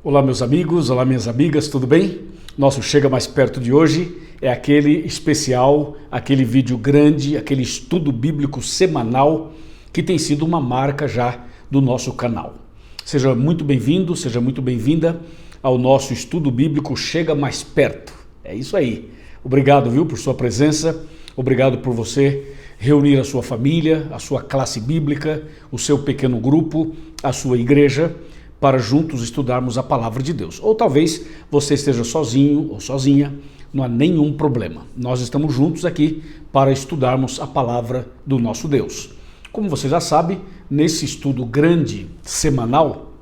Olá meus amigos, olá minhas amigas, tudo bem? Nosso Chega Mais Perto de hoje é aquele especial, aquele vídeo grande, aquele estudo bíblico semanal que tem sido uma marca já do nosso canal. Seja muito bem-vindo, seja muito bem-vinda ao nosso estudo bíblico Chega Mais Perto. É isso aí. Obrigado, viu, por sua presença, obrigado por você reunir a sua família, a sua classe bíblica, o seu pequeno grupo, a sua igreja, para juntos estudarmos a palavra de Deus. Ou talvez você esteja sozinho ou sozinha, não há nenhum problema. Nós estamos juntos aqui para estudarmos a palavra do nosso Deus. Como você já sabe, nesse estudo grande semanal,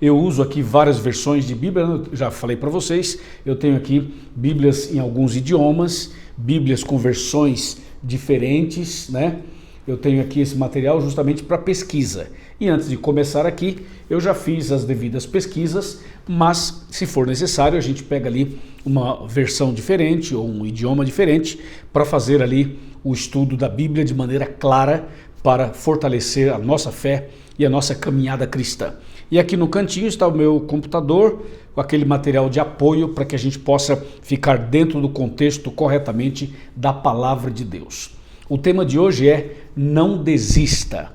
eu uso aqui várias versões de Bíblia, eu já falei para vocês, eu tenho aqui Bíblias em alguns idiomas, Bíblias com versões diferentes, né? Eu tenho aqui esse material justamente para pesquisa. E antes de começar aqui, eu já fiz as devidas pesquisas, mas se for necessário, a gente pega ali uma versão diferente ou um idioma diferente para fazer ali o estudo da Bíblia de maneira clara para fortalecer a nossa fé e a nossa caminhada cristã. E aqui no cantinho está o meu computador com aquele material de apoio para que a gente possa ficar dentro do contexto corretamente da palavra de Deus. O tema de hoje é não desista.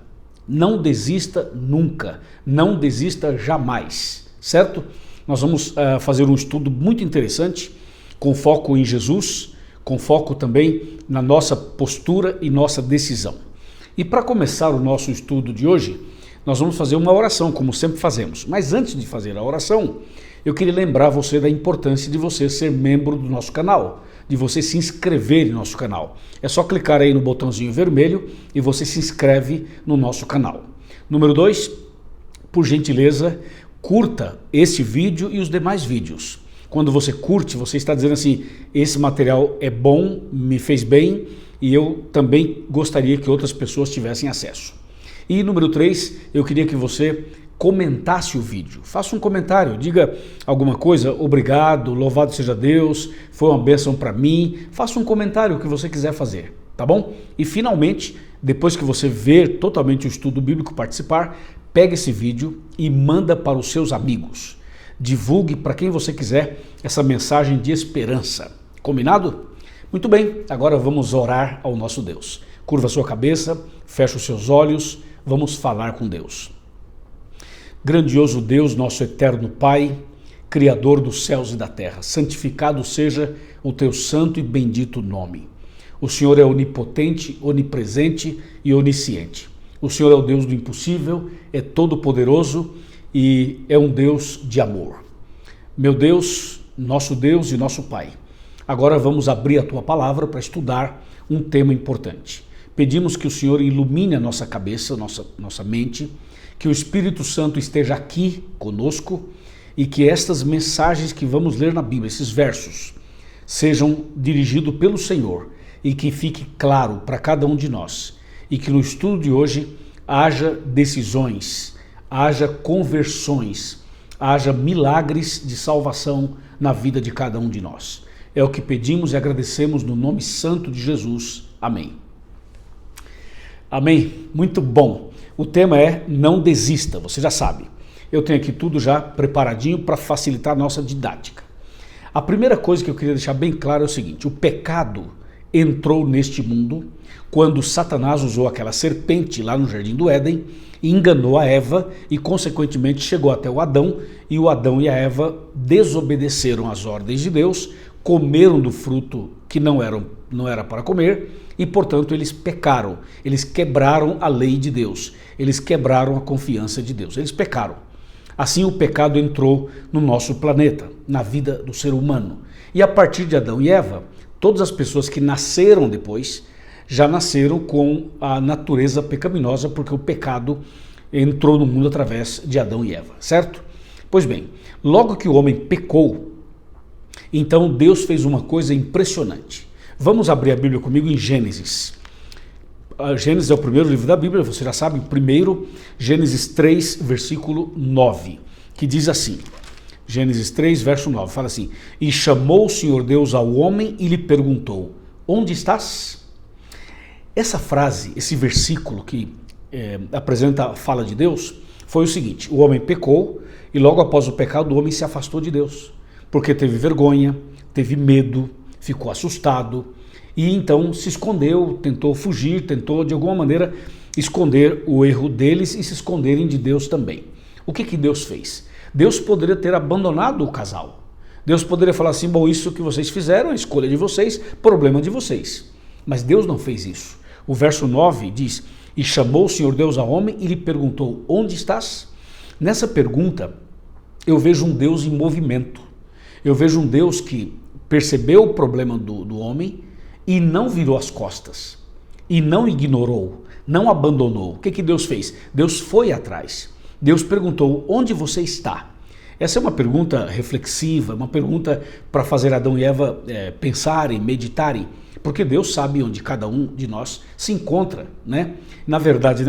Não desista nunca. Não desista jamais. Certo? Nós vamos fazer um estudo muito interessante com foco em Jesus, com foco também na nossa postura e nossa decisão. E para começar o nosso estudo de hoje, nós vamos fazer uma oração, como sempre fazemos. Mas antes de fazer a oração, eu queria lembrar você da importância de você ser membro do nosso canal, de você se inscrever no nosso canal. É só clicar aí no botãozinho vermelho e você se inscreve no nosso canal. Número 2, por gentileza, curta este vídeo e os demais vídeos. Quando você curte, você está dizendo assim, esse material é bom, me fez bem e eu também gostaria que outras pessoas tivessem acesso. E número 3, eu queria que você comentasse o vídeo. Faça um comentário, diga alguma coisa, obrigado, louvado seja Deus, foi uma bênção para mim. Faça um comentário, o que você quiser fazer, tá bom? E finalmente, depois que você ver totalmente o estudo bíblico, participar, pega esse vídeo e manda para os seus amigos. Divulgue para quem você quiser essa mensagem de esperança. Combinado? Muito bem, agora vamos orar ao nosso Deus. Curva a sua cabeça, fecha os seus olhos, vamos falar com Deus. Grandioso Deus, nosso eterno Pai, Criador dos céus e da terra, santificado seja o teu santo e bendito nome. O Senhor é onipotente, onipresente e onisciente. O Senhor é o Deus do impossível, é todo-poderoso e é um Deus de amor. Meu Deus e nosso Pai, agora vamos abrir a tua palavra para estudar um tema importante. Pedimos que o Senhor ilumine a nossa cabeça, nossa mente, que o Espírito Santo esteja aqui conosco e que estas mensagens que vamos ler na Bíblia, esses versos, sejam dirigidos pelo Senhor e que fique claro para cada um de nós e que no estudo de hoje haja decisões, haja conversões, haja milagres de salvação na vida de cada um de nós. É o que pedimos e agradecemos no nome santo de Jesus. Amém. Amém. Muito bom. O tema é não desista, você já sabe. Eu tenho aqui tudo já preparadinho para facilitar a nossa didática. A primeira coisa que eu queria deixar bem claro é o seguinte, o pecado entrou neste mundo quando Satanás usou aquela serpente lá no Jardim do Éden, enganou a Eva e consequentemente chegou até o Adão, e o Adão e a Eva desobedeceram às ordens de Deus, comeram do fruto que não era para comer e, portanto, eles pecaram. Eles quebraram a lei de Deus. Eles quebraram a confiança de Deus. Eles pecaram. Assim, o pecado entrou no nosso planeta, na vida do ser humano. E a partir de Adão e Eva, todas as pessoas que nasceram depois já nasceram com a natureza pecaminosa, porque o pecado entrou no mundo através de Adão e Eva, certo? Pois bem, logo que o homem pecou, então Deus fez uma coisa impressionante. Vamos abrir a Bíblia comigo em Gênesis. Gênesis é o primeiro livro da Bíblia, você já sabe, primeiro, Gênesis 3, versículo 9, que diz assim, Gênesis 3, verso 9, fala assim, e chamou o Senhor Deus ao homem e lhe perguntou, onde estás? Essa frase, esse versículo que apresenta a fala de Deus, foi o seguinte: o homem pecou e logo após o pecado o homem se afastou de Deus, porque teve vergonha, teve medo, ficou assustado e então se escondeu, tentou fugir, tentou de alguma maneira esconder o erro deles e se esconderem de Deus também. O que Deus fez? Deus poderia ter abandonado o casal. Deus poderia falar assim: bom, isso que vocês fizeram, a escolha de vocês, problema de vocês. Mas Deus não fez isso. O verso 9 diz: e chamou o Senhor Deus ao homem e lhe perguntou: onde estás? Nessa pergunta eu vejo um Deus em movimento. Eu vejo um Deus que percebeu o problema do homem e não virou as costas, e não ignorou, não abandonou. O que Deus fez? Deus foi atrás. Deus perguntou: onde você está? Essa é uma pergunta reflexiva, uma pergunta para fazer Adão e Eva pensarem, meditarem, porque Deus sabe onde cada um de nós se encontra, né? Na verdade,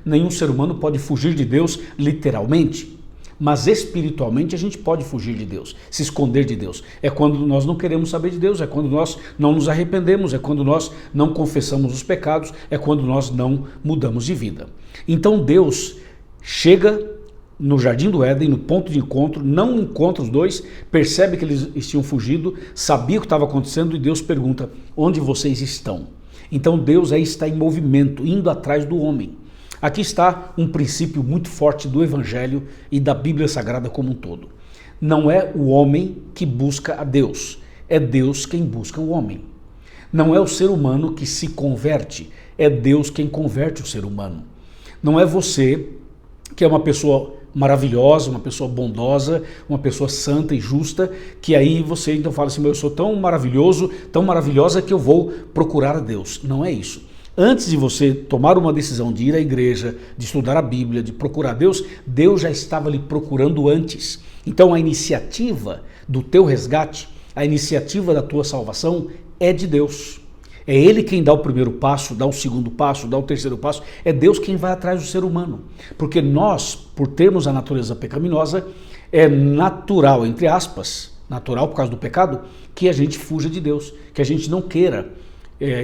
nenhum ser humano pode fugir de Deus literalmente, mas espiritualmente a gente pode fugir de Deus, se esconder de Deus. É quando nós não queremos saber de Deus, é quando nós não nos arrependemos, é quando nós não confessamos os pecados, é quando nós não mudamos de vida. Então Deus chega no Jardim do Éden, no ponto de encontro, não encontra os dois, percebe que eles tinham fugido, sabia o que estava acontecendo e Deus pergunta: onde vocês estão? Então Deus aí está em movimento, indo atrás do homem. Aqui está um princípio muito forte do Evangelho e da Bíblia Sagrada como um todo. Não é o homem que busca a Deus, é Deus quem busca o homem. Não é o ser humano que se converte, é Deus quem converte o ser humano. Não é você que é uma pessoa maravilhosa, uma pessoa bondosa, uma pessoa santa e justa, que aí você então fala assim: eu sou tão maravilhoso, tão maravilhosa que eu vou procurar a Deus. Não é isso. Antes de você tomar uma decisão de ir à igreja, de estudar a Bíblia, de procurar Deus, Deus já estava lhe procurando antes. Então a iniciativa do teu resgate, a iniciativa da tua salvação é de Deus. É Ele quem dá o primeiro passo, dá o segundo passo, dá o terceiro passo. É Deus quem vai atrás do ser humano. Porque nós, por termos a natureza pecaminosa, é natural, entre aspas, natural por causa do pecado, que a gente fuja de Deus, que a gente não queira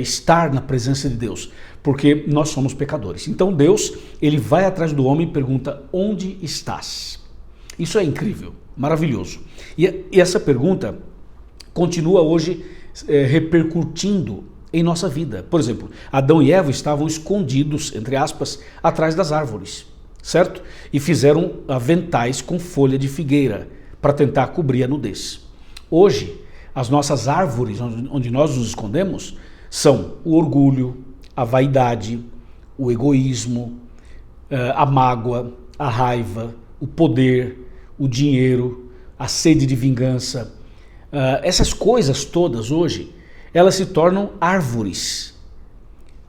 estar na presença de Deus, porque nós somos pecadores. Então Deus, Ele vai atrás do homem e pergunta: onde estás? Isso é incrível, maravilhoso. E essa pergunta continua hoje repercutindo em nossa vida. Por exemplo, Adão e Eva estavam escondidos, entre aspas, atrás das árvores, certo? E fizeram aventais com folha de figueira para tentar cobrir a nudez. Hoje, as nossas árvores, onde nós nos escondemos, são o orgulho, a vaidade, o egoísmo, a mágoa, a raiva, o poder, o dinheiro, a sede de vingança. Essas coisas todas hoje, elas se tornam árvores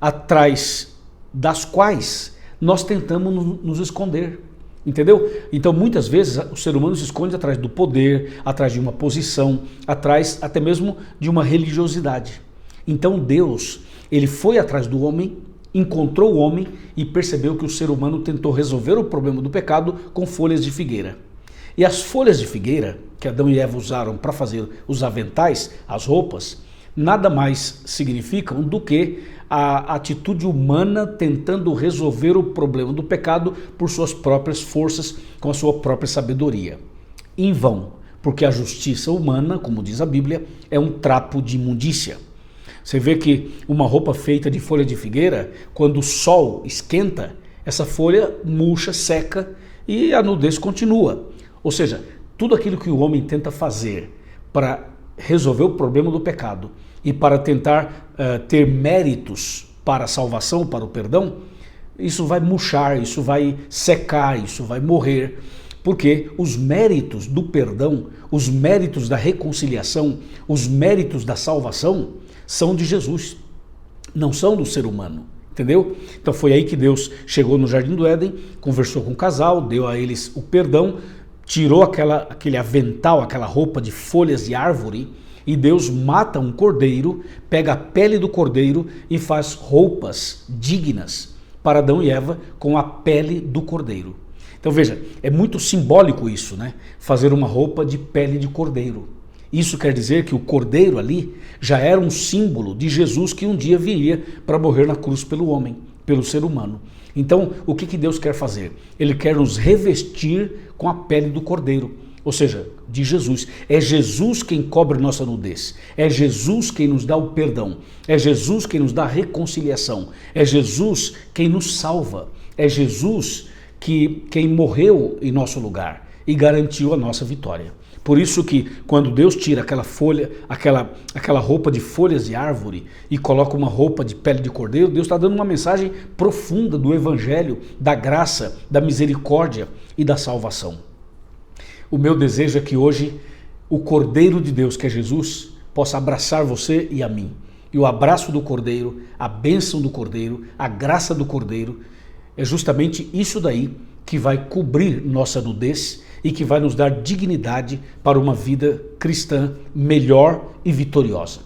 atrás das quais nós tentamos nos esconder, entendeu? Então muitas vezes o ser humano se esconde atrás do poder, atrás de uma posição, atrás até mesmo de uma religiosidade. Então Deus, Ele foi atrás do homem, encontrou o homem e percebeu que o ser humano tentou resolver o problema do pecado com folhas de figueira. E as folhas de figueira que Adão e Eva usaram para fazer os aventais, as roupas, nada mais significam do que a atitude humana tentando resolver o problema do pecado por suas próprias forças, com a sua própria sabedoria. Em vão, porque a justiça humana, como diz a Bíblia, é um trapo de imundícia. Você vê que uma roupa feita de folha de figueira, quando o sol esquenta, essa folha murcha, seca e a nudez continua. Ou seja, tudo aquilo que o homem tenta fazer para resolver o problema do pecado e para tentar ter méritos para a salvação, para o perdão, isso vai murchar, isso vai secar, isso vai morrer, porque os méritos do perdão, os méritos da reconciliação, os méritos da salvação são de Jesus, não são do ser humano, entendeu? Então foi aí que Deus chegou no Jardim do Éden, conversou com o casal, deu a eles o perdão, tirou aquele avental, aquela roupa de folhas de árvore, e Deus mata um cordeiro, pega a pele do cordeiro e faz roupas dignas para Adão e Eva com a pele do cordeiro. Então veja, é muito simbólico isso, né? Fazer uma roupa de pele de cordeiro. Isso quer dizer que o cordeiro ali já era um símbolo de Jesus que um dia viria para morrer na cruz pelo homem. pelo ser humano. Então, o que Deus quer fazer? Ele quer nos revestir com a pele do Cordeiro, ou seja, de Jesus. É Jesus quem cobre nossa nudez, é Jesus quem nos dá o perdão, é Jesus quem nos dá a reconciliação, é Jesus quem nos salva, é Jesus quem morreu em nosso lugar e garantiu a nossa vitória. Por isso que quando Deus tira aquela folha, aquela roupa de folhas de árvore e coloca uma roupa de pele de cordeiro, Deus está dando uma mensagem profunda do evangelho, da graça, da misericórdia e da salvação. O meu desejo é que hoje o Cordeiro de Deus, que é Jesus, possa abraçar você e a mim. E o abraço do Cordeiro, a bênção do Cordeiro, a graça do Cordeiro, é justamente isso daí que vai cobrir nossa nudez e que vai nos dar dignidade para uma vida cristã melhor e vitoriosa.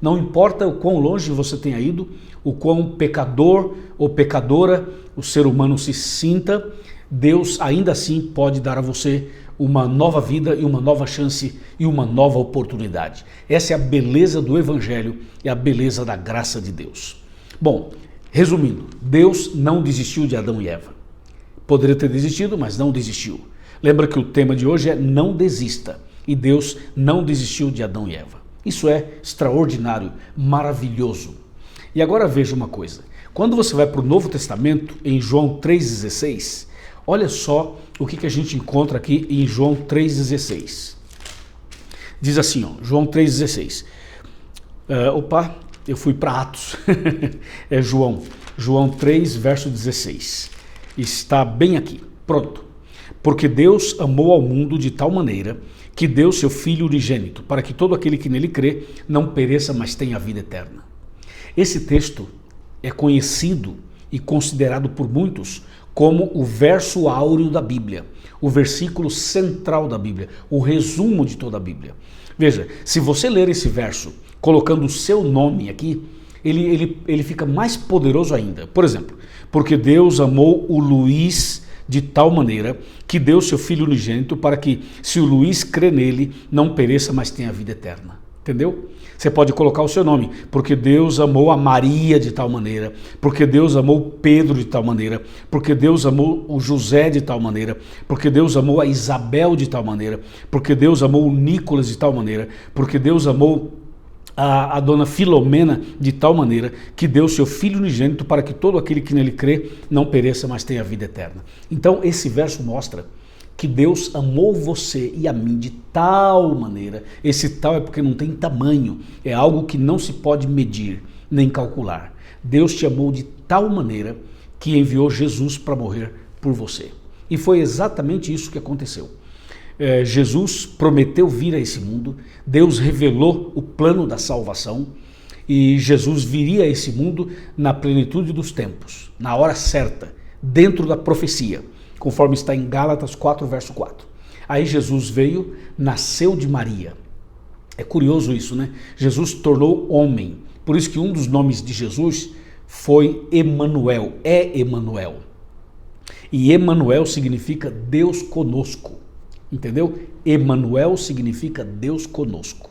Não importa o quão longe você tenha ido, o quão pecador ou pecadora o ser humano se sinta, Deus ainda assim pode dar a você uma nova vida e uma nova chance e uma nova oportunidade. Essa é a beleza do Evangelho e a beleza da graça de Deus. Bom, resumindo, Deus não desistiu de Adão e Eva. Poderia ter desistido, mas não desistiu. Lembra que o tema de hoje é não desista. E Deus não desistiu de Adão e Eva. Isso é extraordinário, maravilhoso. E agora veja uma coisa. Quando você vai para o Novo Testamento, em João 3,16, olha só o que a gente encontra aqui em João 3,16. Diz assim, João 3,16. Eu fui para Atos. É João 3, verso 16. Está bem aqui. Pronto. Porque Deus amou ao mundo de tal maneira que deu seu Filho unigênito, para que todo aquele que nele crê não pereça, mas tenha a vida eterna. Esse texto é conhecido e considerado por muitos como o verso áureo da Bíblia, o versículo central da Bíblia, o resumo de toda a Bíblia. Veja, se você ler esse verso colocando o seu nome aqui, ele fica mais poderoso ainda. Por exemplo, porque Deus amou o Luiz de tal maneira que deu seu Filho unigênito para que, se o Luiz crê nele, não pereça, mas tenha vida eterna. Entendeu? Você pode colocar o seu nome, porque Deus amou a Maria de tal maneira, porque Deus amou Pedro de tal maneira, porque Deus amou o José de tal maneira, porque Deus amou a Isabel de tal maneira, porque Deus amou o Nicolas de tal maneira, porque Deus amou a dona Filomena de tal maneira que deu seu Filho unigênito para que todo aquele que nele crê não pereça, mas tenha vida eterna. Então esse verso mostra que Deus amou você e a mim de tal maneira. Esse tal é porque não tem tamanho, é algo que não se pode medir nem calcular. Deus te amou de tal maneira que enviou Jesus para morrer por você. E foi exatamente isso que aconteceu. Jesus prometeu vir a esse mundo, Deus revelou o plano da salvação e Jesus viria a esse mundo na plenitude dos tempos, na hora certa, dentro da profecia, conforme está em Gálatas 4, verso 4. Aí Jesus veio, nasceu de Maria. É curioso isso, né? Jesus tornou homem, por isso que um dos nomes de Jesus foi Emanuel, é Emanuel. E Emanuel significa Deus conosco. Entendeu? Emanuel significa Deus conosco.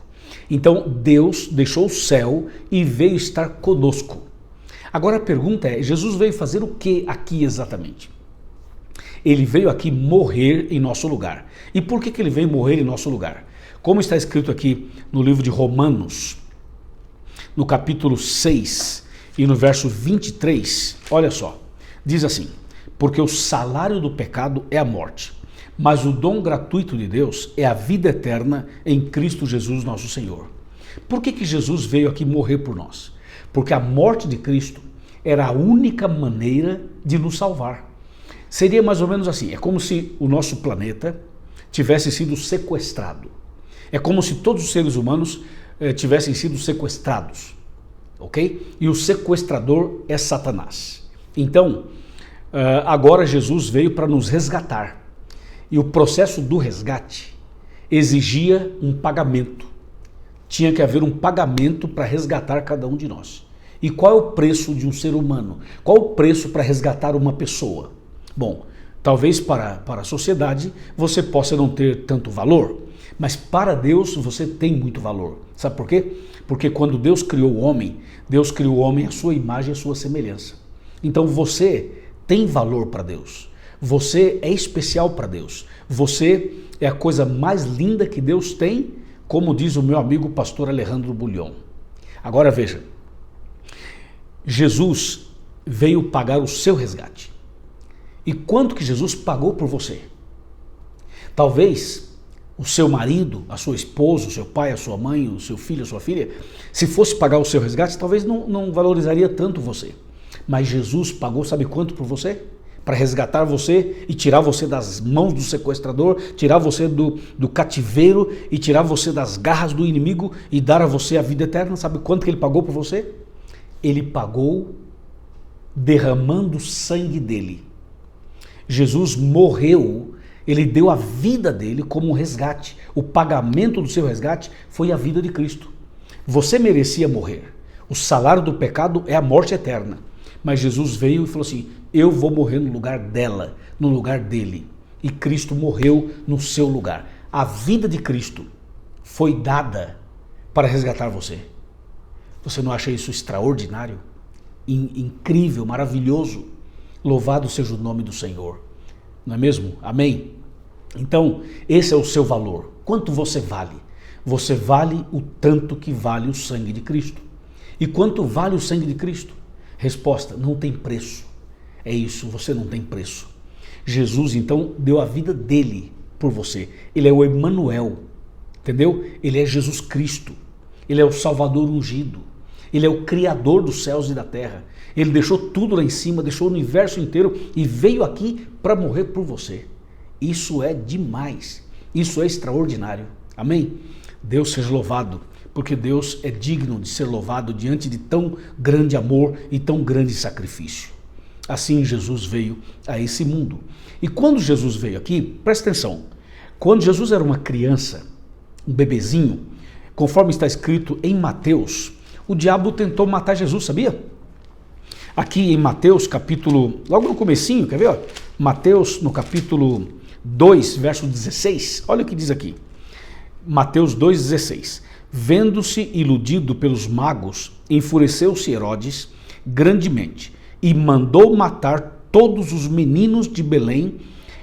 Então Deus deixou o céu e veio estar conosco. Agora a pergunta é, Jesus veio fazer o que aqui exatamente? Ele veio aqui morrer em nosso lugar. E por que ele veio morrer em nosso lugar? Como está escrito aqui no livro de Romanos, no capítulo 6 e no verso 23, olha só, diz assim, porque o salário do pecado é a morte, mas o dom gratuito de Deus é a vida eterna em Cristo Jesus nosso Senhor. Por que Jesus veio aqui morrer por nós? Porque a morte de Cristo era a única maneira de nos salvar. Seria mais ou menos assim, é como se o nosso planeta tivesse sido sequestrado. É como se todos os seres humanos tivessem sido sequestrados, ok? E o sequestrador é Satanás. Então, agora Jesus veio para nos resgatar. E o processo do resgate exigia um pagamento. Tinha que haver um pagamento para resgatar cada um de nós. E qual é o preço de um ser humano? Qual o preço para resgatar uma pessoa? Bom, talvez para a sociedade você possa não ter tanto valor, mas para Deus você tem muito valor. Sabe por quê? Porque quando Deus criou o homem à sua imagem e à sua semelhança. Então você tem valor para Deus. Você é especial para Deus. Você é a coisa mais linda que Deus tem, como diz o meu amigo pastor Alejandro Bullion. Agora veja, Jesus veio pagar o seu resgate. E quanto que Jesus pagou por você? Talvez o seu marido, a sua esposa, o seu pai, a sua mãe, o seu filho, a sua filha, se fosse pagar o seu resgate, talvez não valorizaria tanto você. Mas Jesus pagou, sabe quanto por você? Para resgatar você e tirar você das mãos do sequestrador, tirar você do cativeiro e tirar você das garras do inimigo e dar a você a vida eterna. Sabe quanto que ele pagou por você? Ele pagou derramando o sangue dele. Jesus morreu, ele deu a vida dele como um resgate. O pagamento do seu resgate foi a vida de Cristo. Você merecia morrer. O salário do pecado é a morte eterna. Mas Jesus veio e falou assim, eu vou morrer no lugar dela, no lugar dele. E Cristo morreu no seu lugar. A vida de Cristo foi dada para resgatar você. Você não acha isso extraordinário? Incrível, maravilhoso? Louvado seja o nome do Senhor. Não é mesmo? Amém? Então, esse é o seu valor. Quanto você vale? Você vale o tanto que vale o sangue de Cristo. E quanto vale o sangue de Cristo? Resposta, não tem preço. É isso, você não tem preço. Jesus, então, deu a vida dele por você. Ele é o Emanuel, entendeu? Ele é Jesus Cristo. Ele é o Salvador ungido. Ele é o Criador dos céus e da terra. Ele deixou tudo lá em cima, deixou o universo inteiro e veio aqui para morrer por você. Isso é demais. Isso é extraordinário. Amém? Deus seja louvado, porque Deus é digno de ser louvado diante de tão grande amor e tão grande sacrifício. Assim Jesus veio a esse mundo. E quando Jesus veio aqui, presta atenção, quando Jesus era uma criança, um bebezinho, conforme está escrito em Mateus, o diabo tentou matar Jesus, sabia? Aqui em Mateus capítulo, logo no comecinho, quer ver? Ó? Mateus no capítulo 2, verso 16, olha o que diz aqui. Mateus 2,16. Vendo-se iludido pelos magos, enfureceu-se Herodes grandemente e mandou matar todos os meninos de Belém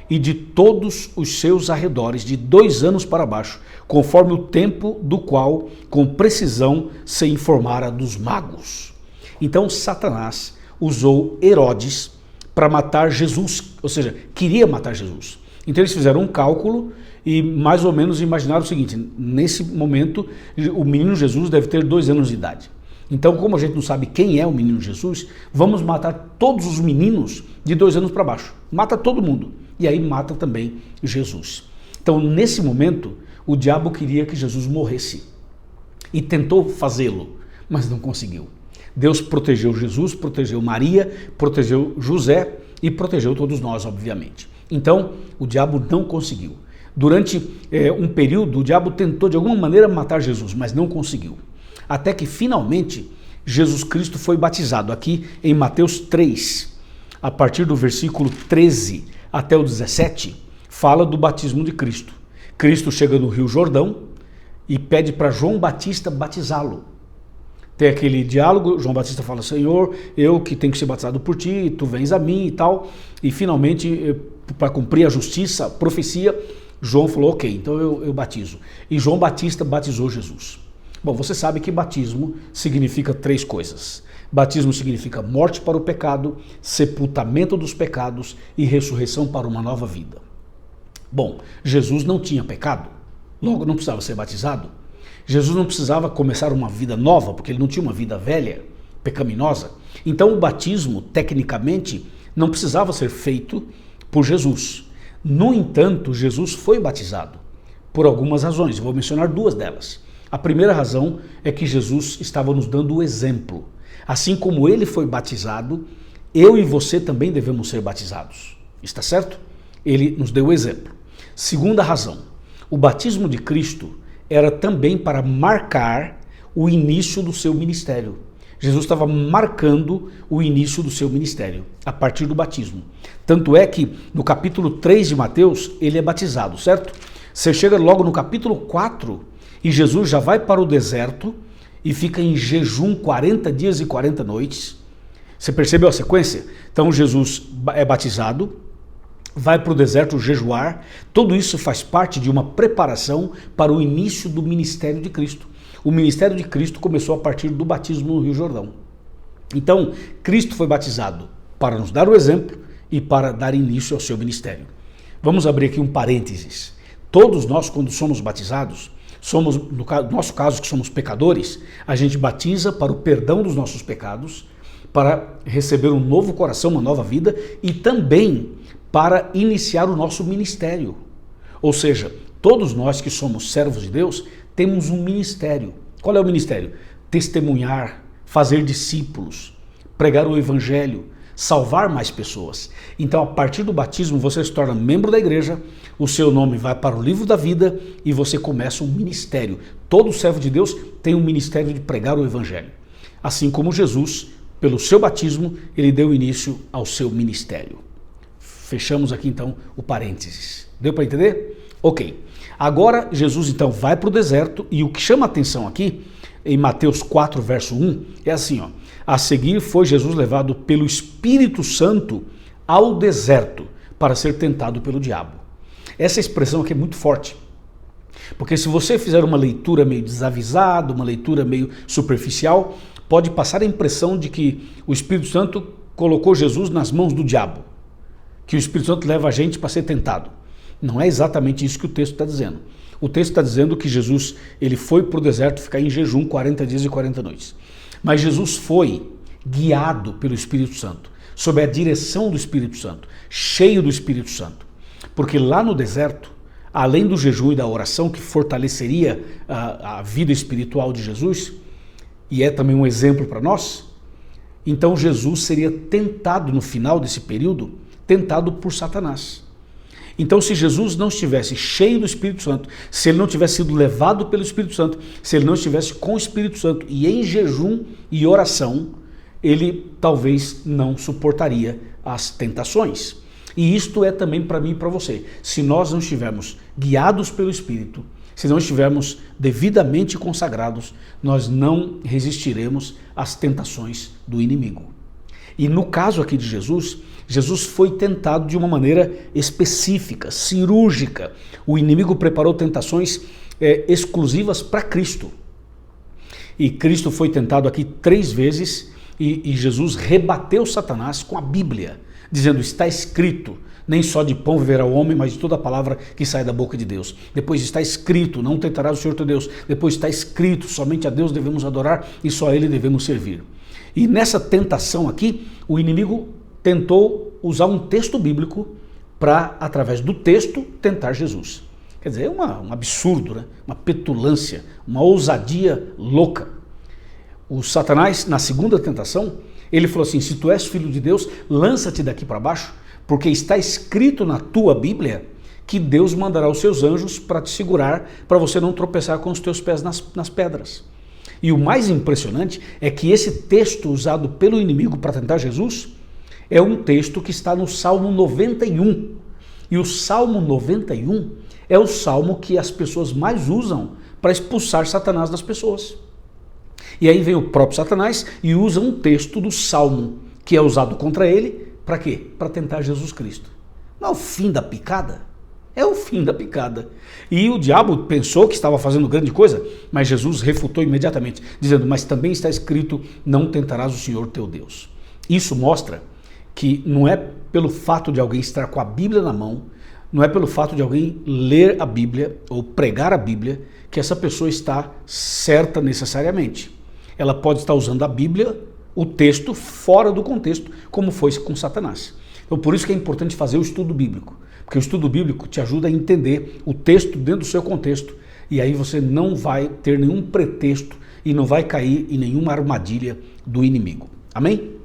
e de todos os seus arredores, de 2 anos para baixo, conforme o tempo do qual, com precisão, se informara dos magos. Então Satanás usou Herodes para matar Jesus, ou seja, queria matar Jesus. Então eles fizeram um cálculo e mais ou menos imaginaram o seguinte, nesse momento o menino Jesus deve ter 2 anos de idade. Então, como a gente não sabe quem é o menino Jesus, vamos matar todos os meninos de 2 anos para baixo. Mata todo mundo. E aí mata também Jesus. Então, nesse momento, o diabo queria que Jesus morresse. E tentou fazê-lo, mas não conseguiu. Deus protegeu Jesus, protegeu Maria, protegeu José e protegeu todos nós, obviamente. Então, o diabo não conseguiu. Durante um período, o diabo tentou de alguma maneira matar Jesus, mas não conseguiu. Até que finalmente Jesus Cristo foi batizado. Aqui em Mateus 3, a partir do versículo 13 até o 17, fala do batismo de Cristo. Cristo chega no Rio Jordão e pede para João Batista batizá-lo. Tem aquele diálogo, João Batista fala, Senhor, eu que tenho que ser batizado por ti, tu vens a mim e tal. E finalmente, para cumprir a justiça, a profecia, João falou, ok, então eu batizo. E João Batista batizou Jesus. Bom, você sabe que batismo significa 3 coisas. Batismo significa morte para o pecado, sepultamento dos pecados e ressurreição para uma nova vida. Bom, Jesus não tinha pecado, logo não precisava ser batizado. Jesus não precisava começar uma vida nova, porque ele não tinha uma vida velha, pecaminosa. Então o batismo, tecnicamente, não precisava ser feito por Jesus. No entanto, Jesus foi batizado por algumas razões, eu vou mencionar 2 delas. A primeira razão é que Jesus estava nos dando o exemplo. Assim como ele foi batizado, eu e você também devemos ser batizados. Está certo? Ele nos deu o exemplo. Segunda razão, o batismo de Cristo era também para marcar o início do seu ministério. Jesus estava marcando o início do seu ministério, a partir do batismo. Tanto é que no capítulo 3 de Mateus, ele é batizado, certo? Você chega logo no capítulo 4 e Jesus já vai para o deserto e fica em jejum 40 dias e 40 noites. Você percebeu a sequência? Então Jesus é batizado, vai para o deserto jejuar, tudo isso faz parte de uma preparação para o início do ministério de Cristo. O ministério de Cristo começou a partir do batismo no Rio Jordão. Então, Cristo foi batizado para nos dar o exemplo e para dar início ao seu ministério. Vamos abrir aqui um parênteses. Todos nós, quando somos batizados, somos, no nosso caso que somos pecadores, a gente batiza para o perdão dos nossos pecados, para receber um novo coração, uma nova vida e também para iniciar o nosso ministério. Ou seja, todos nós que somos servos de Deus temos um ministério. Qual é o ministério? Testemunhar, fazer discípulos, pregar o evangelho, salvar mais pessoas. Então, a partir do batismo, você se torna membro da igreja, o seu nome vai para o livro da vida e você começa um ministério. Todo servo de Deus tem um ministério de pregar o evangelho. Assim como Jesus, pelo seu batismo, ele deu início ao seu ministério. Fechamos aqui então o parênteses. Deu para entender? Ok. Agora Jesus então vai para o deserto e o que chama a atenção aqui, em Mateus 4, verso 1, é assim, ó. A seguir foi Jesus levado pelo Espírito Santo ao deserto para ser tentado pelo diabo. Essa expressão aqui é muito forte. Porque se você fizer uma leitura meio desavisada, uma leitura meio superficial, pode passar a impressão de que o Espírito Santo colocou Jesus nas mãos do diabo, que o Espírito Santo leva a gente para ser tentado. Não é exatamente isso que o texto está dizendo. O texto está dizendo que Jesus ele foi para o deserto ficar em jejum 40 dias e 40 noites. Mas Jesus foi guiado pelo Espírito Santo, sob a direção do Espírito Santo, cheio do Espírito Santo. Porque lá no deserto, além do jejum e da oração que fortaleceria a vida espiritual de Jesus, e é também um exemplo para nós, então Jesus seria tentado no final desse período, tentado por Satanás. Então, se Jesus não estivesse cheio do Espírito Santo, se ele não tivesse sido levado pelo Espírito Santo, se ele não estivesse com o Espírito Santo e em jejum e oração, ele talvez não suportaria as tentações. E isto é também para mim e para você. Se nós não estivermos guiados pelo Espírito, se não estivermos devidamente consagrados, nós não resistiremos às tentações do inimigo. E no caso aqui de Jesus, Jesus foi tentado de uma maneira específica, cirúrgica. O inimigo preparou tentações exclusivas para Cristo. E Cristo foi tentado aqui 3 vezes e Jesus rebateu Satanás com a Bíblia, dizendo, está escrito, nem só de pão viverá o homem, mas de toda a palavra que sai da boca de Deus. Depois está escrito, não tentarás o Senhor teu Deus. Depois está escrito, somente a Deus devemos adorar e só a Ele devemos servir. E nessa tentação aqui, o inimigo tentou usar um texto bíblico para, através do texto, tentar Jesus. Quer dizer, é um absurdo, né? Uma petulância, uma ousadia louca. O Satanás, na segunda tentação, ele falou assim, se tu és filho de Deus, lança-te daqui para baixo, porque está escrito na tua Bíblia que Deus mandará os seus anjos para te segurar, para você não tropeçar com os teus pés nas pedras. E o mais impressionante é que esse texto usado pelo inimigo para tentar Jesus é um texto que está no Salmo 91. E o Salmo 91 é o salmo que as pessoas mais usam para expulsar Satanás das pessoas. E aí vem o próprio Satanás e usa um texto do Salmo, que é usado contra ele, para quê? Para tentar Jesus Cristo. Não é o fim da picada? É o fim da picada. E o diabo pensou que estava fazendo grande coisa, mas Jesus refutou imediatamente, dizendo, mas também está escrito, não tentarás o Senhor teu Deus. Isso mostra que não é pelo fato de alguém estar com a Bíblia na mão, não é pelo fato de alguém ler a Bíblia ou pregar a Bíblia, que essa pessoa está certa necessariamente. Ela pode estar usando a Bíblia, o texto, fora do contexto, como foi com Satanás. Então por isso que é importante fazer o estudo bíblico, porque o estudo bíblico te ajuda a entender o texto dentro do seu contexto, e aí você não vai ter nenhum pretexto e não vai cair em nenhuma armadilha do inimigo. Amém?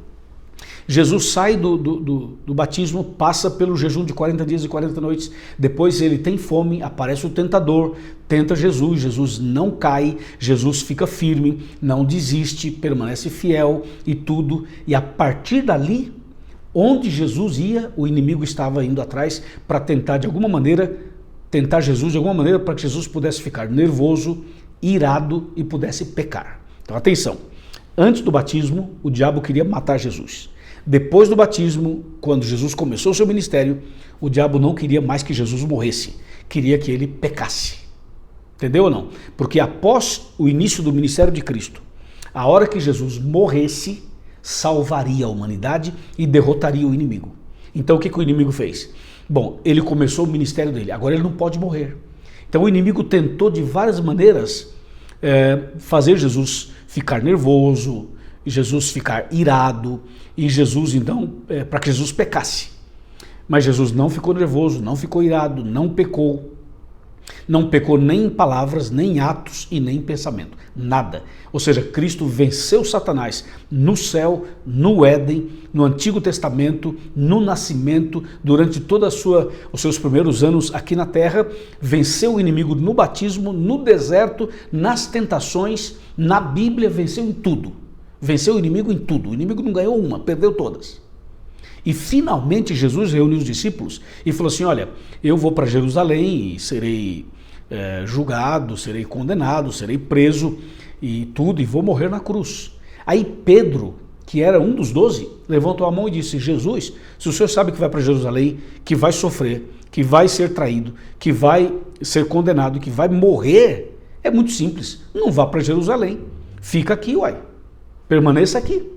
Jesus sai do batismo, passa pelo jejum de 40 dias e 40 noites, depois ele tem fome, aparece o tentador, tenta Jesus, Jesus não cai, Jesus fica firme, não desiste, permanece fiel e tudo, e a partir dali, onde Jesus ia, o inimigo estava indo atrás para tentar de alguma maneira, tentar Jesus de alguma maneira para que Jesus pudesse ficar nervoso, irado e pudesse pecar. Então atenção, Antes do batismo, o diabo queria matar Jesus. Depois do batismo, quando Jesus começou o seu ministério, o diabo não queria mais que Jesus morresse, queria que ele pecasse. Entendeu ou não? Porque após o início do ministério de Cristo, a hora que Jesus morresse, salvaria a humanidade e derrotaria o inimigo. Então o que o inimigo fez? Bom, ele começou o ministério dele, agora ele não pode morrer. Então o inimigo tentou de várias maneiras fazer Jesus ficar nervoso, Jesus ficar irado, e Jesus então, para que Jesus pecasse. Mas Jesus não ficou nervoso, não ficou irado, não pecou. Não pecou nem em palavras, nem em atos e nem em pensamento. Nada. Ou seja, Cristo venceu Satanás no céu, no Éden, no Antigo Testamento, no nascimento, durante todos os seus primeiros anos aqui na terra. Venceu o inimigo no batismo, no deserto, nas tentações, na Bíblia, venceu em tudo. Venceu o inimigo em tudo. O inimigo não ganhou uma, perdeu todas. E finalmente Jesus reuniu os discípulos e falou assim, olha, eu vou para Jerusalém e serei julgado, serei condenado, serei preso e tudo, e vou morrer na cruz. Aí Pedro, que era um dos 12, levantou a mão e disse, Jesus, se o senhor sabe que vai para Jerusalém, que vai sofrer, que vai ser traído, que vai ser condenado, que vai morrer, é muito simples, não vá para Jerusalém, fica aqui, uai, permaneça aqui.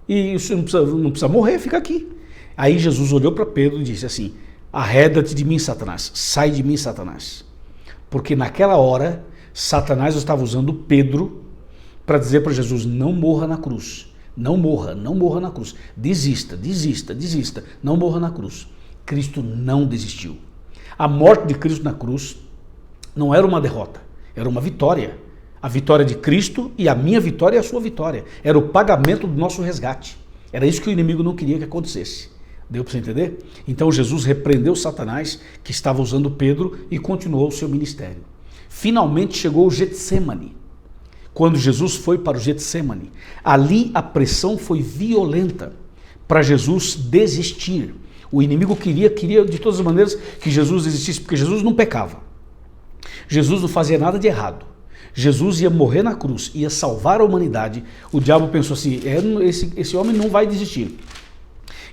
E você não precisa morrer, fica aqui. Aí Jesus olhou para Pedro e disse assim, arreda-te de mim, Satanás, sai de mim, Satanás. Porque naquela hora, Satanás estava usando Pedro para dizer para Jesus, não morra na cruz, não morra na cruz, desista, não morra na cruz. Cristo não desistiu. A morte de Cristo na cruz não era uma derrota, era uma vitória. A vitória de Cristo e a minha vitória e a sua vitória. Era o pagamento do nosso resgate. Era isso que o inimigo não queria que acontecesse. Deu para você entender? Então Jesus repreendeu Satanás, que estava usando Pedro, e continuou o seu ministério. Finalmente chegou o Getsemane. Quando Jesus foi para o Getsemane, ali a pressão foi violenta para Jesus desistir. O inimigo queria de todas as maneiras que Jesus desistisse, porque Jesus não pecava. Jesus não fazia nada de errado. Jesus ia morrer na cruz, ia salvar a humanidade. O diabo pensou assim, esse homem não vai desistir.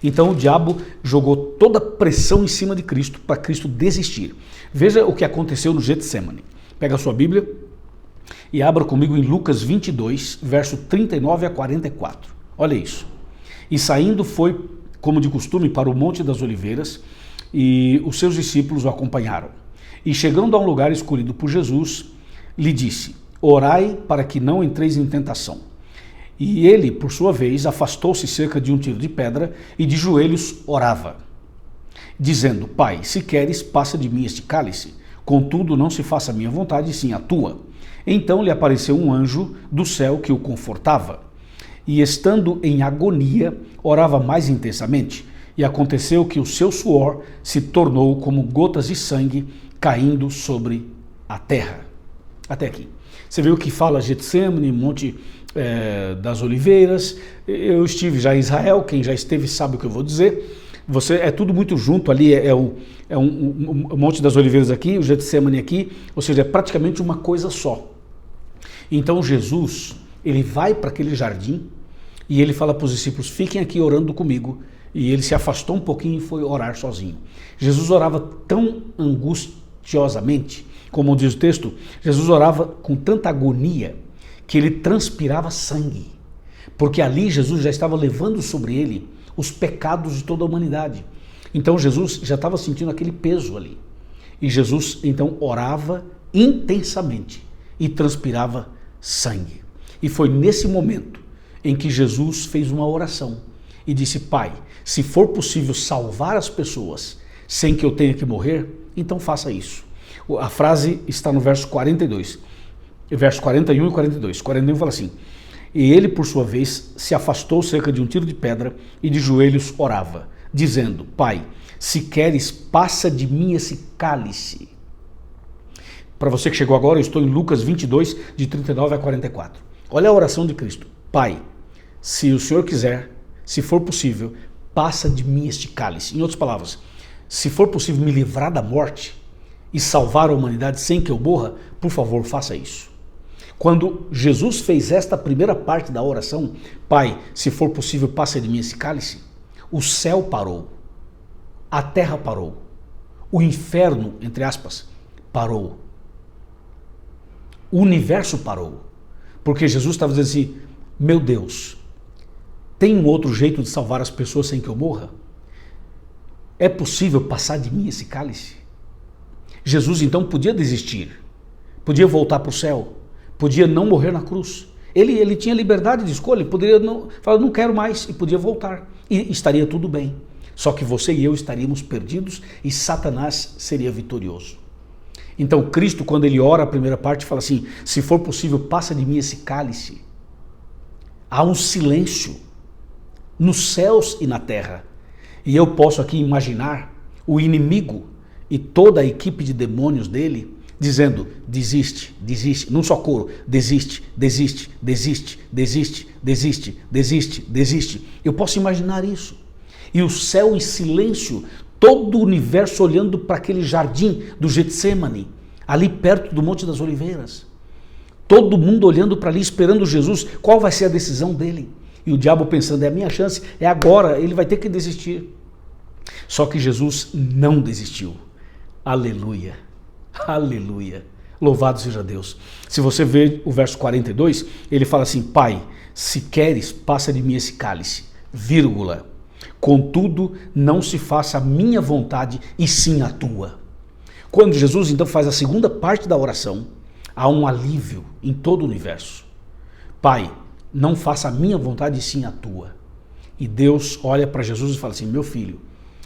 Então o diabo jogou toda a pressão em cima de Cristo para Cristo desistir. Veja o que aconteceu no Getsemane. Pega a sua Bíblia e abra comigo em Lucas 22, verso 39 a 44. Olha isso. E saindo foi, como de costume, para o Monte das Oliveiras, e os seus discípulos o acompanharam. E chegando a um lugar escolhido por Jesus, lhe disse, orai para que não entreis em tentação. E ele, por sua vez, afastou-se cerca de um tiro de pedra e de joelhos orava, dizendo, Pai, se queres, passa de mim este cálice, contudo não se faça a minha vontade, sim a tua. Então lhe apareceu um anjo do céu que o confortava, e estando em agonia, orava mais intensamente, e aconteceu que o seu suor se tornou como gotas de sangue caindo sobre a terra. Até aqui. Você viu que fala Getsemane, Monte das Oliveiras. Eu estive já em Israel, quem já esteve sabe o que eu vou dizer. É tudo muito junto ali, o Monte das Oliveiras aqui, o Getsemane aqui, ou seja, é praticamente uma coisa só. Então Jesus, ele vai para aquele jardim e ele fala para os discípulos, fiquem aqui orando comigo. E ele se afastou um pouquinho e foi orar sozinho. Jesus orava tão angustiosamente, como diz o texto, Jesus orava com tanta agonia que ele transpirava sangue, porque ali Jesus já estava levando sobre ele os pecados de toda a humanidade. Então Jesus já estava sentindo aquele peso ali. E Jesus então orava intensamente e transpirava sangue. E foi nesse momento em que Jesus fez uma oração e disse, Pai, se for possível salvar as pessoas sem que eu tenha que morrer, então faça isso. A frase está no verso 42, verso 41 e 42. 41 fala assim, e ele, por sua vez, se afastou cerca de um tiro de pedra e de joelhos orava, dizendo, Pai, se queres, passa de mim esse cálice. Para você que chegou agora, eu estou em Lucas 22, de 39 a 44. Olha a oração de Cristo. Pai, se o Senhor quiser, se for possível, passa de mim este cálice. Em outras palavras, se for possível me livrar da morte e salvar a humanidade sem que eu morra, por favor, faça isso. Quando Jesus fez esta primeira parte da oração, Pai, se for possível, passa de mim esse cálice, o céu parou, a terra parou, o inferno, entre aspas, parou, o universo parou, porque Jesus estava dizendo assim, meu Deus, tem um outro jeito de salvar as pessoas sem que eu morra? É possível passar de mim esse cálice? Jesus então podia desistir, podia voltar para o céu, podia não morrer na cruz. Ele tinha liberdade de escolha, ele poderia falar, não quero mais, e podia voltar, e estaria tudo bem. Só que você e eu estaríamos perdidos e Satanás seria vitorioso. Então Cristo, quando ele ora a primeira parte, fala assim, se for possível, passa de mim esse cálice. Há um silêncio nos céus e na terra. E eu posso aqui imaginar o inimigo e toda a equipe de demônios dele dizendo, desiste, desiste, num só coro, desiste, desiste, desiste, desiste, desiste, desiste, desiste. Eu posso imaginar isso. E o céu em silêncio, todo o universo olhando para aquele jardim do Getsêmani, ali perto do Monte das Oliveiras. Todo mundo olhando para ali, esperando Jesus, qual vai ser a decisão dele. E o diabo pensando, é a minha chance, é agora, ele vai ter que desistir. Só que Jesus não desistiu. Aleluia, aleluia, louvado seja Deus. Se você ver o verso 42, ele fala assim, Pai, se queres, passa de mim esse cálice, vírgula, contudo, não se faça a minha vontade e sim a tua. Quando Jesus então faz a segunda parte da oração, há um alívio em todo o universo. Pai, não faça a minha vontade e sim a tua. E Deus olha para Jesus e fala assim, meu filho,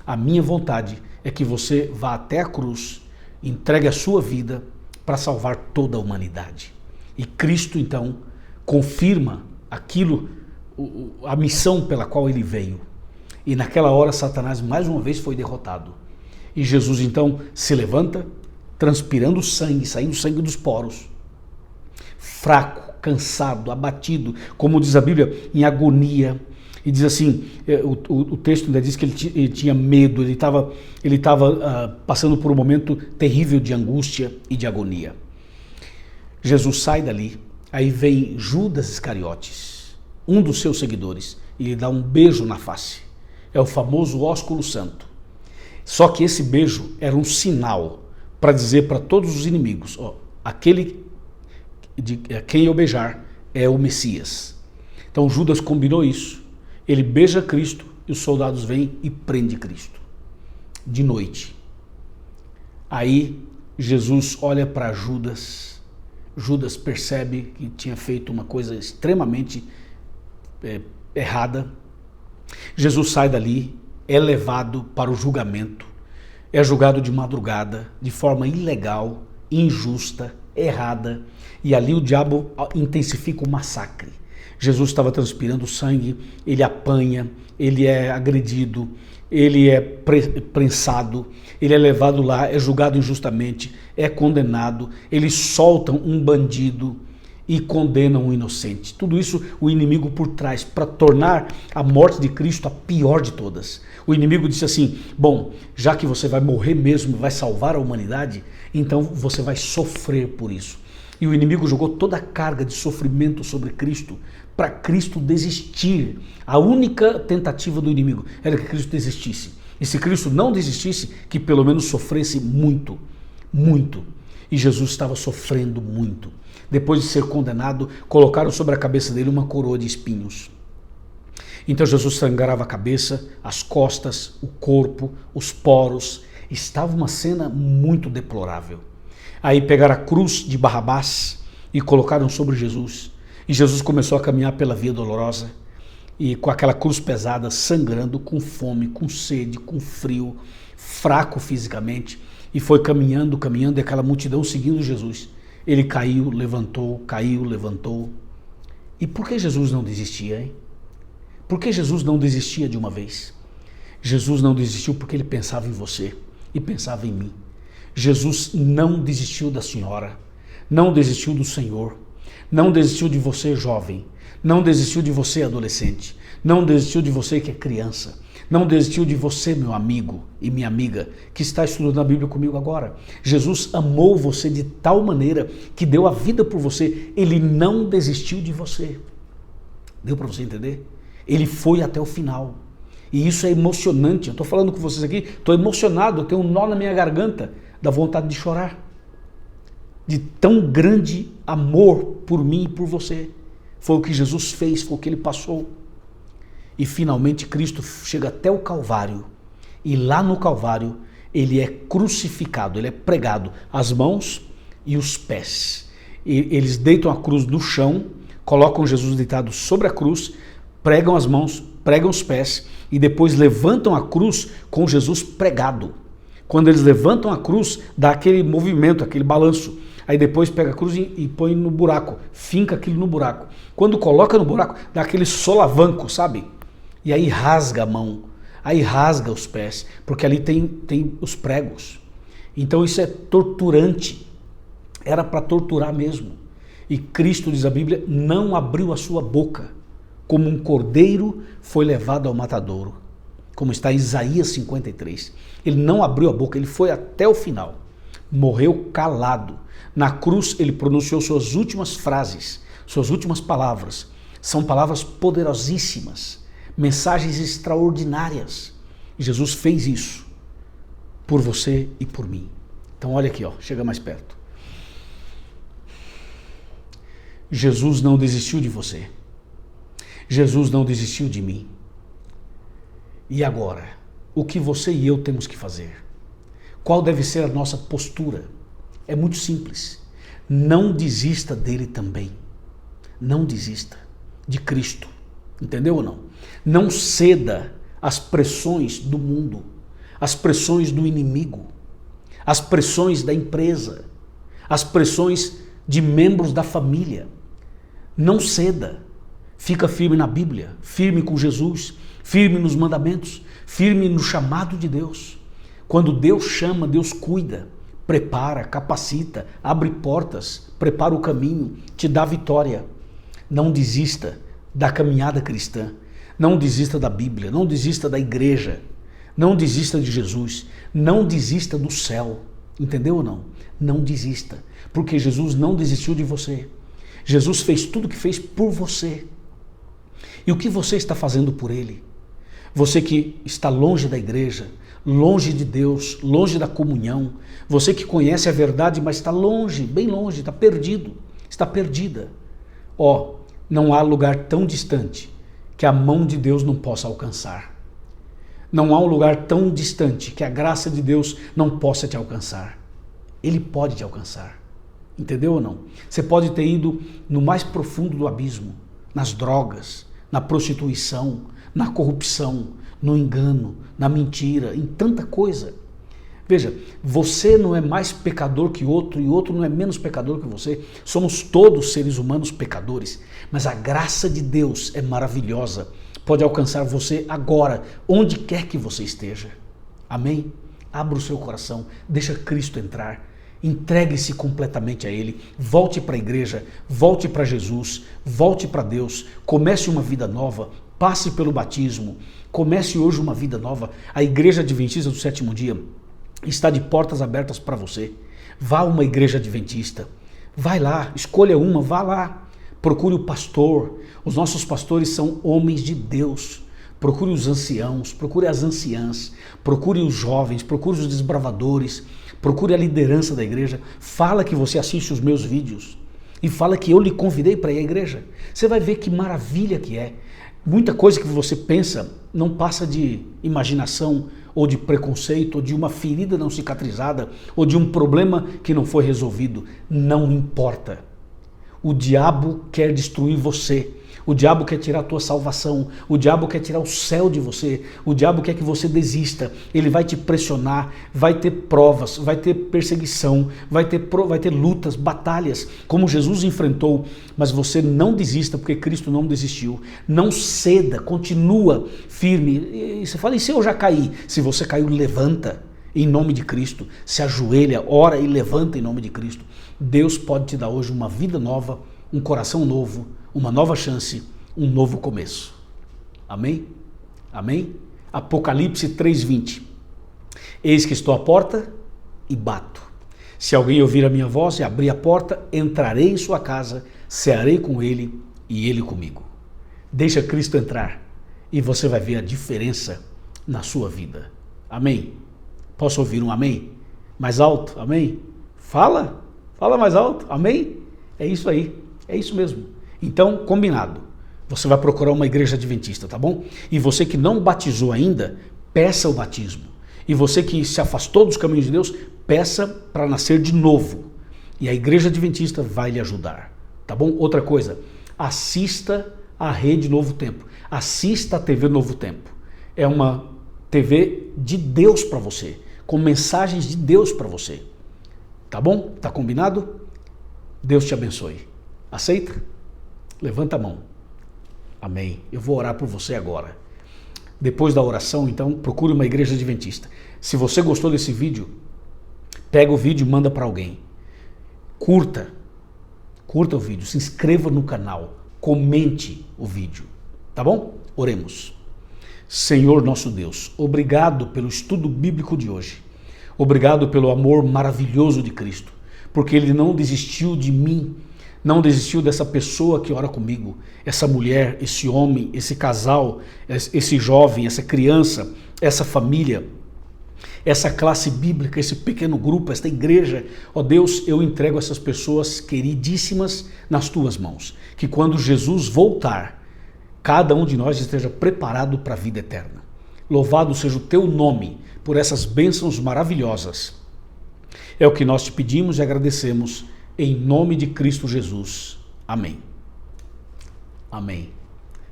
a minha vontade é que você vá até a cruz, entregue a sua vida para salvar toda a humanidade. E Cristo então confirma aquilo, a missão pela qual ele veio. E naquela hora Satanás mais uma vez foi derrotado. E Jesus então se levanta, transpirando sangue, saindo sangue dos poros, fraco, cansado, abatido, como diz a Bíblia, em agonia. E diz assim, o texto ainda diz que ele tinha medo, ele estava passando por um momento terrível de angústia e de agonia. Jesus sai dali, aí vem Judas Iscariotes, um dos seus seguidores, e lhe dá um beijo na face. É o famoso ósculo santo. Só que esse beijo era um sinal para dizer para todos os inimigos, ó, aquele de quem eu beijar é o Messias. Então Judas combinou isso. Ele beija Cristo e os soldados vêm e prendem Cristo. De noite. Aí Jesus olha para Judas. Judas percebe que tinha feito uma coisa extremamente errada. Jesus sai dali, é levado para o julgamento. É julgado de madrugada, de forma ilegal, injusta, errada. E ali o diabo intensifica o massacre. Jesus estava transpirando sangue, ele apanha, ele é agredido, ele é prensado, ele é levado lá, é julgado injustamente, é condenado, eles soltam um bandido e condenam um inocente. Tudo isso o inimigo por trás, para tornar a morte de Cristo a pior de todas. O inimigo disse assim, bom, já que você vai morrer mesmo, vai salvar a humanidade, então você vai sofrer por isso. E o inimigo jogou toda a carga de sofrimento sobre Cristo, para Cristo desistir. A única tentativa do inimigo era que Cristo desistisse. E se Cristo não desistisse, que pelo menos sofresse muito, muito. E Jesus estava sofrendo muito. Depois de ser condenado, colocaram sobre a cabeça dele uma coroa de espinhos. Então Jesus sangrava a cabeça, as costas, o corpo, os poros. Estava uma cena muito deplorável. Aí pegaram a cruz de Barrabás e colocaram sobre Jesus. E Jesus começou a caminhar pela via dolorosa e com aquela cruz pesada, sangrando, com fome, com sede, com frio, fraco fisicamente. E foi caminhando, caminhando, e aquela multidão seguindo Jesus. Ele caiu, levantou, caiu, levantou. E por que Jesus não desistia, hein? Por que Jesus não desistia de uma vez? Jesus não desistiu porque ele pensava em você e pensava em mim. Jesus não desistiu da senhora, não desistiu do Senhor, não desistiu de você, jovem, não desistiu de você, adolescente, Não desistiu de você que é criança. Não desistiu de você, meu amigo e minha amiga, que está estudando a Bíblia comigo agora. Jesus amou você de tal maneira que deu a vida por você. Ele não desistiu de você. Deu para você entender? Ele foi até o final. E isso é emocionante. Eu estou falando com vocês aqui, estou emocionado, eu tenho um nó na minha garganta, da vontade de chorar. De tão grande amor por mim e por você. Foi o que Jesus fez, foi o que ele passou. E finalmente Cristo chega até o Calvário. E lá no Calvário ele é crucificado, ele é pregado, as mãos e os pés. E eles deitam a cruz no chão, colocam Jesus deitado sobre a cruz, pregam as mãos, pregam os pés e depois levantam a cruz com Jesus pregado. Quando eles levantam a cruz, dá aquele movimento, aquele balanço. Aí depois pega a cruz e põe no buraco, finca aquilo no buraco. Quando coloca no buraco, dá aquele solavanco, sabe? E aí rasga a mão, aí rasga os pés, porque ali tem os pregos. Então isso é torturante, era para torturar mesmo. E Cristo, diz a Bíblia, não abriu a sua boca, como um cordeiro foi levado ao matadouro, como está em Isaías 53. Ele não abriu a boca, ele foi até o final, morreu calado. Na cruz ele pronunciou suas últimas frases, suas últimas palavras. São palavras poderosíssimas, mensagens extraordinárias. Jesus fez isso por você e por mim. Então olha aqui, ó, chega mais perto. Jesus não desistiu de você. Jesus não desistiu de mim. E agora, o que você e eu temos que fazer? Qual deve ser a nossa postura? É muito simples. Não desista dele também. Não desista de Cristo. Entendeu ou não? Não ceda às pressões do mundo, às pressões do inimigo, às pressões da empresa, às pressões de membros da família. Não ceda. Fica firme na Bíblia, firme com Jesus, firme nos mandamentos, firme no chamado de Deus. Quando Deus chama, Deus cuida, prepara, capacita, abre portas, prepara o caminho, te dá vitória. Não desista da caminhada cristã, não desista da Bíblia, não desista da igreja, não desista de Jesus, não desista do céu, entendeu ou não? Não desista, porque Jesus não desistiu de você. Jesus fez tudo o que fez por você. E o que você está fazendo por ele? Você que está longe da igreja, longe de Deus, longe da comunhão, você que conhece a verdade, mas está longe, bem longe, está perdido, está perdida. Ó, não há lugar tão distante que a mão de Deus não possa alcançar. Não há um lugar tão distante que a graça de Deus não possa te alcançar. Ele pode te alcançar. Entendeu ou não? Você pode ter ido no mais profundo do abismo, nas drogas, na prostituição, na corrupção, no engano, na mentira, em tanta coisa. Veja, você não é mais pecador que outro e outro não é menos pecador que você. Somos todos seres humanos pecadores, mas a graça de Deus é maravilhosa. Pode alcançar você agora, onde quer que você esteja. Amém? Abra o seu coração, deixa Cristo entrar. Entregue-se completamente a Ele, volte para a igreja, volte para Jesus, volte para Deus, comece uma vida nova, passe pelo batismo, comece hoje uma vida nova. A Igreja Adventista do Sétimo Dia está de portas abertas para você. Vá a uma igreja adventista, vai lá, escolha uma, vá lá, procure o pastor. Os nossos pastores são homens de Deus. Procure os anciãos, procure as anciãs, procure os jovens, procure os desbravadores, procure a liderança da igreja. Fala que você assiste os meus vídeos e fala que eu lhe convidei para ir à igreja. Você vai ver que maravilha que é. Muita coisa que você pensa não passa de imaginação ou de preconceito ou de uma ferida não cicatrizada ou de um problema que não foi resolvido. Não importa. O diabo quer destruir você. O diabo quer tirar a tua salvação, o diabo quer tirar o céu de você, o diabo quer que você desista, ele vai te pressionar, vai ter provas, vai ter perseguição, vai ter lutas, batalhas, como Jesus enfrentou, mas você não desista porque Cristo não desistiu, não ceda, continua firme. E você fala, e se eu já caí? Se você caiu, levanta em nome de Cristo, se ajoelha, ora e levanta em nome de Cristo. Deus pode te dar hoje uma vida nova, um coração novo, uma nova chance, um novo começo. Amém? Amém? Apocalipse 3:20. Eis que estou à porta e bato. Se alguém ouvir a minha voz e abrir a porta, entrarei em sua casa, cearei com ele e ele comigo. Deixa Cristo entrar e você vai ver a diferença na sua vida. Amém? Posso ouvir um amém? Mais alto? Amém? Fala mais alto. Amém? É isso aí, é isso mesmo. Então, combinado. Você vai procurar uma igreja adventista, tá bom? E você que não batizou ainda, peça o batismo. E você que se afastou dos caminhos de Deus, peça para nascer de novo. E a igreja adventista vai lhe ajudar, tá bom? Outra coisa, assista a Rede Novo Tempo. Assista a TV Novo Tempo. É uma TV de Deus para você, com mensagens de Deus para você. Tá bom? Tá combinado? Deus te abençoe. Aceita? Levanta a mão. Amém. Eu vou orar por você agora. Depois da oração, então, procure uma igreja adventista. Se você gostou desse vídeo, pega o vídeo e manda para alguém. Curta o vídeo, se inscreva no canal, comente o vídeo, tá bom? Oremos. Senhor nosso Deus, obrigado pelo estudo bíblico de hoje. Obrigado pelo amor maravilhoso de Cristo, porque Ele não desistiu de mim, não desistiu dessa pessoa que ora comigo, essa mulher, esse homem, esse casal, esse jovem, essa criança, essa família, essa classe bíblica, esse pequeno grupo, esta igreja. Ó Deus, eu entrego essas pessoas queridíssimas nas tuas mãos, que quando Jesus voltar, cada um de nós esteja preparado para a vida eterna. Louvado seja o teu nome por essas bênçãos maravilhosas. É o que nós te pedimos e agradecemos em nome de Cristo Jesus. Amém. Amém.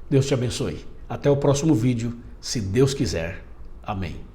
Deus te abençoe. Até o próximo vídeo, se Deus quiser. Amém.